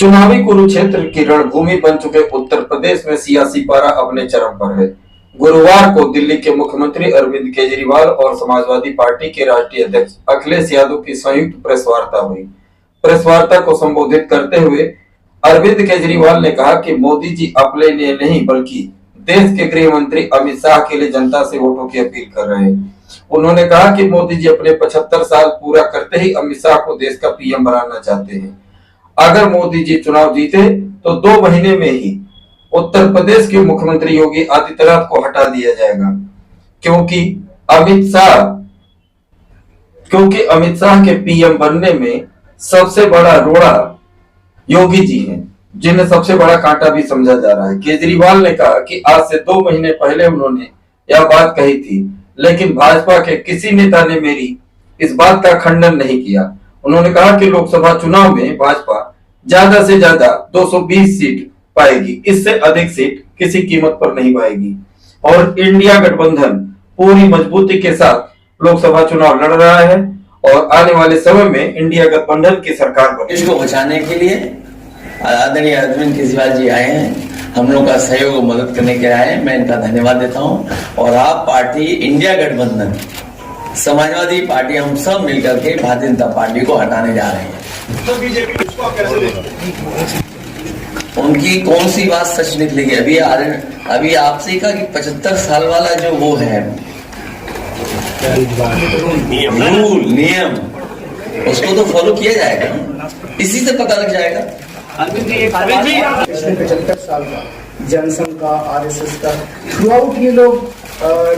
चुनावी कुरुक्षेत्र की रणभूमि बन चुके उत्तर प्रदेश में सियासी पारा अपने चरम पर है। गुरुवार को दिल्ली के मुख्यमंत्री अरविंद केजरीवाल और समाजवादी पार्टी के राष्ट्रीय अध्यक्ष अखिलेश यादव की संयुक्त प्रेस वार्ता हुई। प्रेस वार्ता को संबोधित करते हुए अरविंद केजरीवाल ने कहा कि मोदी जी अपने लिए नहीं बल्कि देश के गृह मंत्री अमित शाह के लिए जनता से वोटों की अपील कर रहे हैं। उन्होंने कहा कि मोदी जी अपने 75 साल पूरा करते ही अमित शाह को देश का पीएम बनाना चाहते हैं। अगर मोदी जी चुनाव जीते तो 2 महीने में ही उत्तर प्रदेश के मुख्यमंत्री योगी आदित्यनाथ को हटा दिया जाएगा, क्योंकि अमित शाह के पीएम बनने में सबसे बड़ा रोड़ा योगी जी हैं, जिन्हें सबसे बड़ा कांटा भी समझा जा रहा है। केजरीवाल ने कहा कि आज से 2 महीने पहले उन्होंने यह बात कही थी, लेकिन भाजपा के किसी नेता ने मेरी इस बात का खंडन नहीं किया। उन्होंने कहा कि लोकसभा चुनाव में भाजपा ज्यादा से ज्यादा 220 सीट पाएगी, इससे अधिक सीट किसी कीमत पर नहीं पाएगी। और इंडिया गठबंधन पूरी मजबूती के साथ लोकसभा चुनाव लड़ रहा है और आने वाले समय में इंडिया गठबंधन की सरकार बनेगी। देश को बचाने के लिए आदरणीय अरविंद केजरीवाल जी आए हैं, हम लोग का सहयोग मदद करने के आए हैं। मैं इनका धन्यवाद देता हूं। और आप पार्टी इंडिया गठबंधन समाजवादी पार्टी हम सब मिलकर के भारतीय जनता पार्टी को हटाने जा रहे हैं। तो बीजेपी उसको कैसे उनकी कौन सी बात सच निकलेगी? अभी आपसे कहा कि 75 साल वाला जो वो है रूल नियम, उसको तो फॉलो किया जाएगा, इसी से पता लग जाएगा। पिछले 75 साल का जनसंघ का, आरएसएस का, थ्रू आउट ये लोग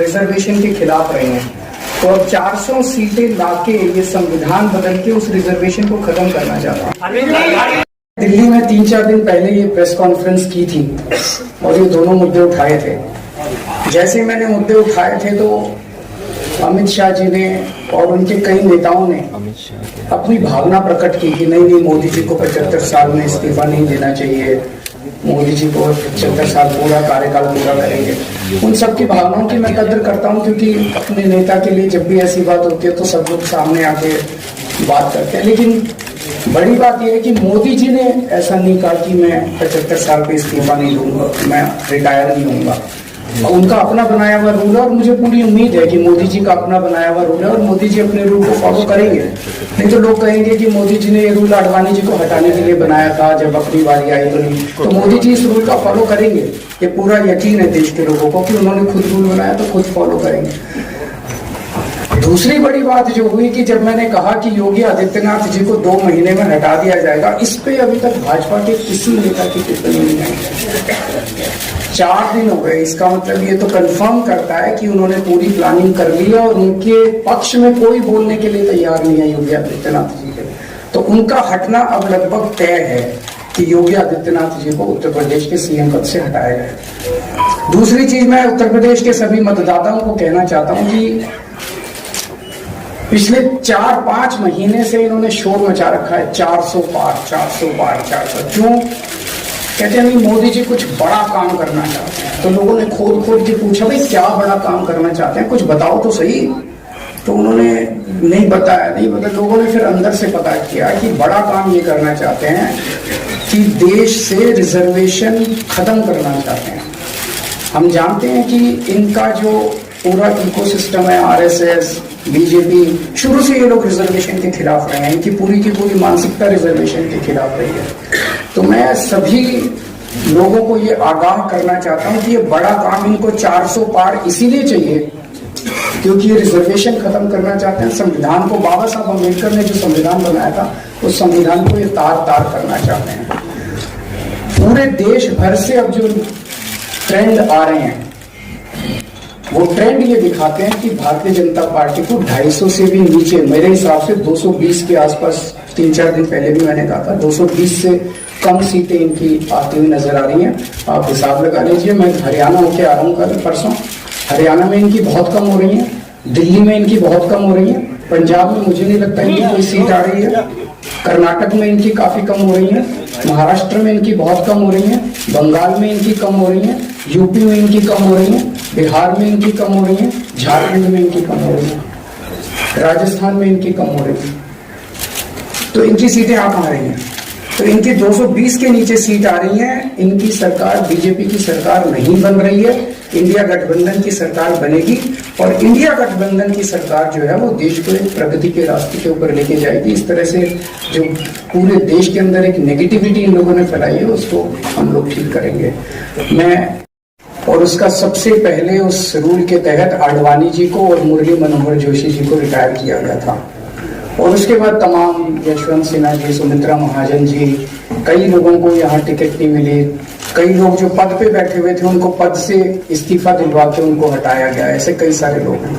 रिजर्वेशन के खिलाफ रहे हैं। तो अब 400 सीटें लाके ये संविधान बदल के उस रिजर्वेशन को खत्म करना चाहता है। दिल्ली में 3-4 दिन पहले ये प्रेस कॉन्फ्रेंस की थी और ये दोनों मुद्दे उठाए थे। जैसे मैंने मुद्दे उठाए थे तो अमित शाह जी ने और उनके कई नेताओं ने अपनी भावना प्रकट की कि नहीं, मोदी जी को 75 साल में इस्तीफा नहीं देना चाहिए, मोदी जी को 75 साल पूरा कार्यकाल पूरा करेंगे। उन सब की भावनाओं की मैं कदर करता हूं, क्योंकि अपने नेता के लिए जब भी ऐसी बात होती है तो सब लोग सामने आके बात करते हैं। लेकिन बड़ी बात यह है कि मोदी जी ने ऐसा नहीं कहा कि मैं 75 साल पे इस्तीफा नहीं दूंगा, मैं रिटायर नहीं होऊंगा। उनका अपना बनाया हुआ रूल है और मुझे पूरी उम्मीद है कि मोदी जी का अपना बनाया हुआ रूल है और मोदी जी अपने रूल को फॉलो करेंगे। नहीं तो लोग कहेंगे कि मोदी जी ने ये रूल आडवाणी जी को हटाने के लिए बनाया था, जब अपनी बारी आई तो नहीं। तो मोदी जी इस रूल का फॉलो करेंगे, ये पूरा यकीन है देश के लोगों को कि उन्होंने खुद रूल बनाया तो खुद फॉलो करेंगे। दूसरी बड़ी बात जो हुई कि जब मैंने कहा कि योगी आदित्यनाथ जी को 2 महीने में हटा दिया जाएगा, इस पे अभी तक भाजपा के किसी नेता की टिप्पणी नहीं आई। 4 दिन हो गए, इसका मतलब ये तो कंफर्म करता है कि उन्होंने पूरी प्लानिंग कर ली है और उनके पक्ष में कोई बोलने के लिए तैयार नहीं है योगी आदित्यनाथ जी के। तो उनका हटना अब लगभग तय है कि योगी आदित्यनाथ जी को उत्तर प्रदेश के सीएम पद से हटाया जाए। दूसरी चीज, मैं उत्तर प्रदेश के सभी मतदाताओं को कहना चाहता हूं कि पिछले 4-5 महीने से इन्होंने शोर मचा रखा है 400 पार 400 पार 400। क्यों? कहते हैं नहीं, मोदी जी कुछ बड़ा काम करना चाहते हैं। तो लोगों ने खोद के पूछा, भाई क्या बड़ा काम करना चाहते हैं, कुछ बताओ तो सही। तो उन्होंने नहीं बताया। लोगों ने फिर अंदर से पता किया कि बड़ा काम ये करना चाहते हैं कि देश से रिजर्वेशन खत्म करना चाहते हैं। हम जानते हैं कि इनका जो पूरा इकोसिस्टम है, आरएसएस, बीजेपी, शुरू से ये लोग रिजर्वेशन के खिलाफ रहे हैं। इनकी पूरी की पूरी मानसिकता रिजर्वेशन के खिलाफ रही है। तो मैं सभी लोगों को ये आगाह करना चाहता हूं कि ये बड़ा काम इनको 400 पार इसीलिए चाहिए क्योंकि ये रिजर्वेशन खत्म करना चाहते हैं। संविधान को, बाबा साहब अम्बेडकर ने जो संविधान बनाया था, उस संविधान को ये तार करना चाहते हैं। पूरे देश भर से अब जो ट्रेंड आ रहे हैं, वो ट्रेंड ये दिखाते हैं कि भारतीय जनता पार्टी को 250 से भी नीचे, मेरे हिसाब से 220 के आसपास, 3-4 दिन पहले भी मैंने कहा था, 220 से कम सीटें इनकी आती हुई नजर आ रही हैं। आप हिसाब लगा लीजिए। मैं हरियाणा होके आ रहा हूँ कल परसों, हरियाणा में इनकी बहुत कम हो रही है, दिल्ली में इनकी बहुत कम हो रही है, पंजाब में मुझे नहीं लगता इनकी कोई सीट आ रही है, कर्नाटक में इनकी काफी कम हो रही है, महाराष्ट्र में इनकी बहुत कम हो रही है, बंगाल में इनकी कम हो रही है, यूपी में इनकी कम हो रही है, बिहार में इनकी कम हो रही है, झारखंड में इनकी कम हो रही है, राजस्थान में इनकी कम हो रही है। तो इनकी सीटें आ कहाँ रही हैं? तो इनकी 220 के नीचे सीट आ रही हैं। इनकी सरकार, बीजेपी की सरकार नहीं बन रही है, इंडिया गठबंधन की सरकार बनेगी और इंडिया गठबंधन की सरकार जो है वो देश को एक प्रगति के रास्ते के ऊपर लेके जाएगी। इस तरह से जो पूरे देश के अंदर एक नेगेटिविटी इन लोगों ने फैलाई है उसको हम लोग ठीक करेंगे। और उसका सबसे पहले उस रूल के तहत आडवाणी जी को और मुरली मनोहर जोशी जी को रिटायर किया गया था और उसके बाद तमाम यशवंत सिन्हा जी, सुमित्रा महाजन जी, कई लोगों को यहाँ टिकट नहीं मिली। कई लोग जो पद पे बैठे हुए थे उनको पद से इस्तीफा दिलवा के उनको हटाया गया। ऐसे कई सारे लोग हैं।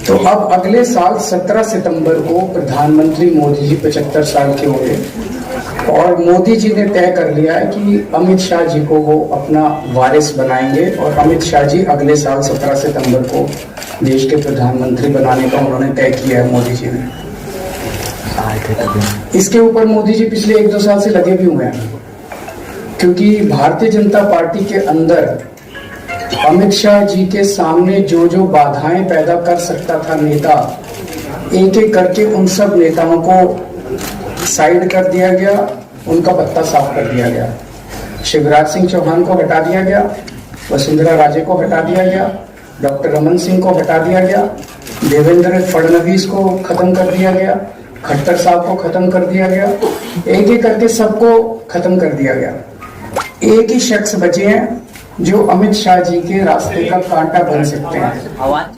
तो अब अगले साल 17 सितंबर को प्रधानमंत्री मोदी जी 75 साल के होंगे और मोदी जी ने तय कर लिया है कि अमित शाह जी को वो अपना वारिस बनाएंगे और अमित शाह जी अगले साल 17 सितंबर को देश के प्रधानमंत्री बनाने का उन्होंने तय किया है मोदी जी ने। इसके ऊपर मोदी जी पिछले 1-2 साल से लगे भी हुए हैं क्योंकि भारतीय जनता पार्टी के अंदर अमित शाह जी के सामने जो जो बाधाएं पैदा कर सकता था नेता, एक एक करके उन सब नेताओं को साइड कर दिया गया, उनका पत्ता साफ कर दिया गया। शिवराज सिंह चौहान को हटा दिया गया, वसुंधरा राजे को हटा दिया गया, डॉक्टर रमन सिंह को हटा दिया गया, देवेंद्र फडणवीस को खत्म कर दिया गया, खट्टर साहब को खत्म कर दिया गया, एक एक करके सबको खत्म कर दिया गया। एक ही शख्स बचे हैं जो अमित शाह जी के रास्ते का कांटा बन सकते हैं।